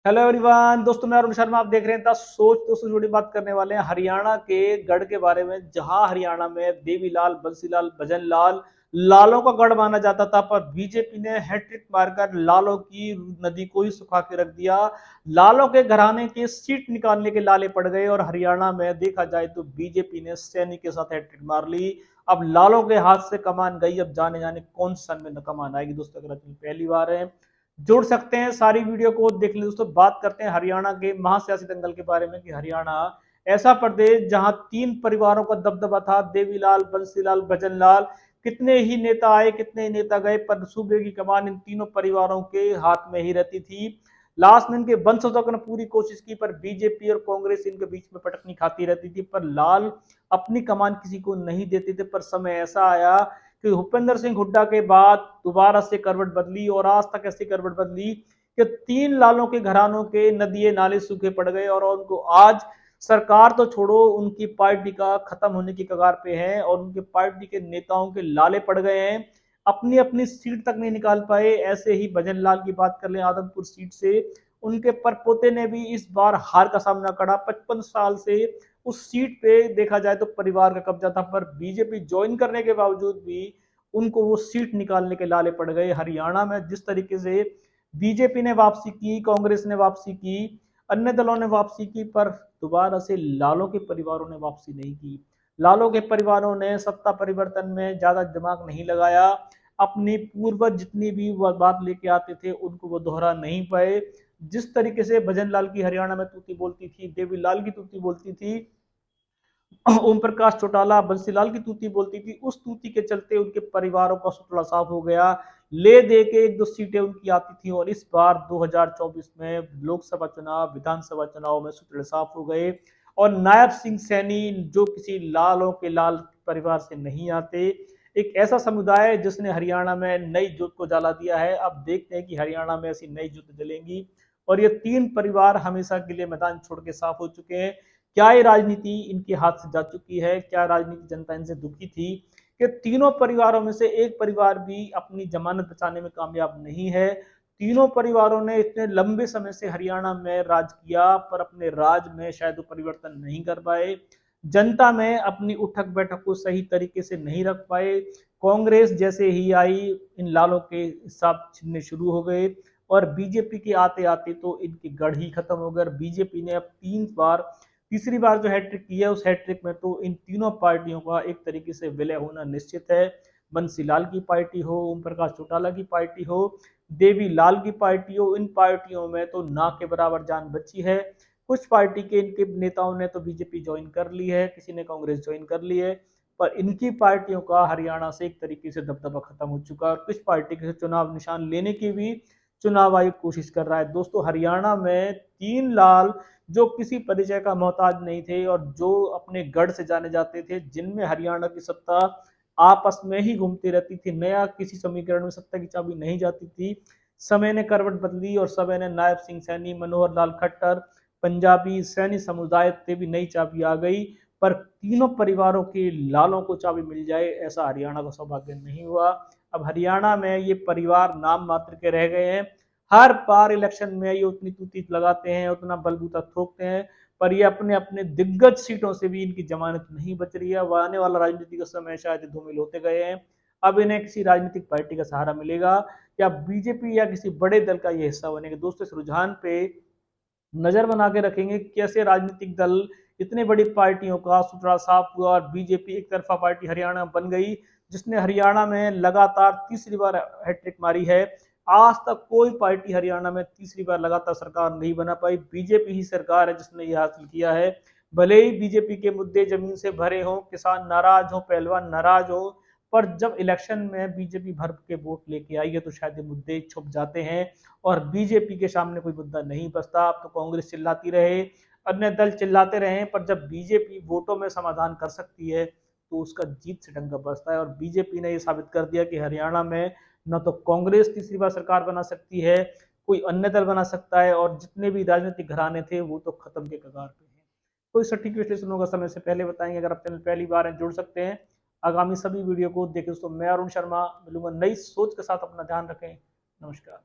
Hello everyone दोस्तों, मैं अरुण शर्मा। आप देख रहे हैं द सोच। दोस्तों जुड़ी बात करने वाले हैं हरियाणा के गढ़ के बारे में, जहां हरियाणा में देवीलाल, बंसीलाल, भजनलाल लालों का गढ़ माना जाता था, पर बीजेपी ने हैट्रिक मारकर लालों की नदी को ही सुखा के रख दिया। लालों के घराने के सीट निकालने के लाले पड़ गए और हरियाणा में देखा जाए तो बीजेपी ने सैनी के साथ हैट्रिक मार ली। अब लालों के हाथ से कमान गई, अब जाने जाने कौन सन में कमान आएगी। दोस्तों अगर पहली बार है जुड़ सकते हैं, सारी वीडियो को देख लें। दोस्तों बात करते हैं हरियाणा के महासियासी दंगल के बारे में कि हरियाणा ऐसा प्रदेश जहां तीन परिवारों का दबदबा था, देवीलाल, बंसीलाल, भजनलाल। कितने ही नेता आए, कितने ही नेता गए, पर सूबे की कमान इन तीनों परिवारों के हाथ में ही रहती थी। लास्ट में इनके वंशजों ने पूरी कोशिश की, पर बीजेपी और कांग्रेस इनके बीच में पटकनी खाती रहती थी, पर लाल अपनी कमान किसी को नहीं देते थे। पर समय ऐसा आया कि भूपेंद्र सिंह हुड्डा के बाद दोबारा से करवट बदली, और आज तक ऐसी करवट बदली कि तीन लालों के घरानों के नदिये नाले सूखे पड़ गए और उनको आज सरकार तो छोड़ो, उनकी पार्टी का खत्म होने की कगार पे है और उनके पार्टी के नेताओं के लाले पड़ गए हैं। अपनी अपनी सीट तक नहीं निकाल पाए। ऐसे ही भजन लाल की बात कर लें, आदमपुर सीट से उनके परपोते ने भी इस बार हार का सामना करा। 55 साल से उस सीट पे देखा जाए तो परिवार का कब्जा था, पर बीजेपी ज्वाइन करने के बावजूद भी उनको वो सीट निकालने के लाले पड़ गए। हरियाणा में जिस तरीके से बीजेपी ने वापसी की, कांग्रेस ने वापसी की, अन्य दलों ने वापसी की, पर दोबारा से लालों के परिवारों ने वापसी नहीं की। लालों के परिवारों ने सत्ता परिवर्तन में ज्यादा दिमाग नहीं लगाया। अपनी पूर्वज जितनी भी वो बात लेके आते थे उनको वो दोहरा नहीं पाए। जिस तरीके से भजन लाल की हरियाणा में तूती बोलती थी, देवी लाल की तूती बोलती थी, ओम प्रकाश चौटाला बंसीलाल की तूती बोलती थी, उस तूती के चलते उनके परिवारों का सुतड़ा साफ हो गया। ले दे के एक दो सीटें उनकी आती थी और इस बार 2024 में लोकसभा चुनाव, विधानसभा चुनाव में सुतड़े साफ हो गए। और नायब सिंह सैनी, जो किसी लालों के लाल परिवार से नहीं आते, एक ऐसा समुदाय है जिसने हरियाणा में नई जोत को जला दिया है। अब देखते हैं कि हरियाणा में ऐसी नई जोत जलेंगी और ये तीन परिवार हमेशा के लिए मैदान छोड़ के साफ हो चुके हैं। क्या ये राजनीति इनके हाथ से जा चुकी है? क्या राजनीति जनता इनसे दुखी थी कि तीनों परिवारों में से एक परिवार भी अपनी जमानत बचाने में कामयाब नहीं है? तीनों परिवारों ने इतने लंबे समय से हरियाणा में राज किया, पर अपने राज में शायद वो परिवर्तन नहीं कर पाए। जनता में अपनी उठक बैठक को सही तरीके से नहीं रख पाए। कांग्रेस जैसे ही आई, इन लालों के हिसाब छिनने शुरू हो गए और बीजेपी के आते आते तो इनकी गढ़ ही खत्म हो गया। बीजेपी ने अब तीसरी बार जो हैट्रिक की है, उस हैट्रिक में तो इन तीनों पार्टियों का एक तरीके से विलय होना निश्चित है। बंसीलाल की पार्टी हो, ओम प्रकाश चौटाला की पार्टी हो, देवी लाल की पार्टी हो, इन पार्टियों में तो ना के बराबर जान बची है। कुछ पार्टी के इनके नेताओं ने तो बीजेपी ज्वाइन कर ली है, किसी ने कांग्रेस ज्वाइन कर ली है, पर इनकी पार्टियों का हरियाणा से एक तरीके से दबदबा खत्म हो चुका है और कुछ पार्टी के चुनाव निशान लेने की भी चुनाव आयोग कोशिश कर रहा है। दोस्तों हरियाणा में तीन लाल जो किसी परिचय का मोहताज नहीं थे और जो अपने गढ़ से जाने जाते थे, जिनमें हरियाणा की सत्ता आपस में ही घूमती रहती थी, नया किसी समीकरण में सत्ता की चाबी नहीं जाती थी। समय ने करवट बदली और समय ने नायब सिंह सैनी, मनोहर लाल खट्टर, पंजाबी सैनी समुदाय से भी नई चाबी आ गई, पर तीनों परिवारों के लालों को चाबी मिल जाए ऐसा हरियाणा का सौभाग्य नहीं हुआ। अब हरियाणा में ये परिवार नाम मात्र के रह गए हैं। हर बार इलेक्शन में ये उतनी तूती लगाते हैं, उतना बलबूता थोकते हैं, पर ये अपने अपने दिग्गज सीटों से भी इनकी जमानत नहीं बच रही है। वह आने वाला राजनीति का समय शायद धूमिल होते गए हैं। अब इन्हें किसी राजनीतिक पार्टी का सहारा मिलेगा या बीजेपी या किसी बड़े दल का ये हिस्सा बनेंगे। दोस्तों इस रुझान पे नजर बना के रखेंगे कैसे राजनीतिक दल इतने बड़ी पार्टियों का सुथरा साफ हुआ और बीजेपी एक तरफा पार्टी हरियाणा बन गई, जिसने हरियाणा में लगातार तीसरी बार हैट्रिक मारी है। आज तक कोई पार्टी हरियाणा में तीसरी बार लगातार सरकार नहीं बना पाई, बीजेपी ही सरकार है जिसने यह हासिल किया है। भले ही बीजेपी के मुद्दे जमीन से भरे हों, किसान नाराज हो, पहलवान नाराज हो, पर जब इलेक्शन में बीजेपी भर के वोट लेके आई है तो शायद ये मुद्दे छुप जाते हैं और बीजेपी के सामने कोई मुद्दा नहीं बचता। अब तो कांग्रेस चिल्लाती रहे, अन्य दल चिल्लाते रहे, पर जब बीजेपी वोटों में समाधान कर सकती है तो उसका जीत से डंका बजता है। और बीजेपी ने यह साबित कर दिया कि हरियाणा में न तो कांग्रेस तीसरी बार सरकार बना सकती है, कोई अन्य दल बना सकता है, और जितने भी राजनीतिक घराने थे वो तो खत्म के कगार पे हैं। कोई सटीक विश्लेषण होगा समय से पहले बताएंगे। अगर आप चैनल पहली बार हैं जुड़ सकते हैं आगामी सभी वीडियो को देखें। दोस्तों मैं अरुण शर्मा मिलूंगा नई सोच के साथ। अपना ध्यान रखें। नमस्कार।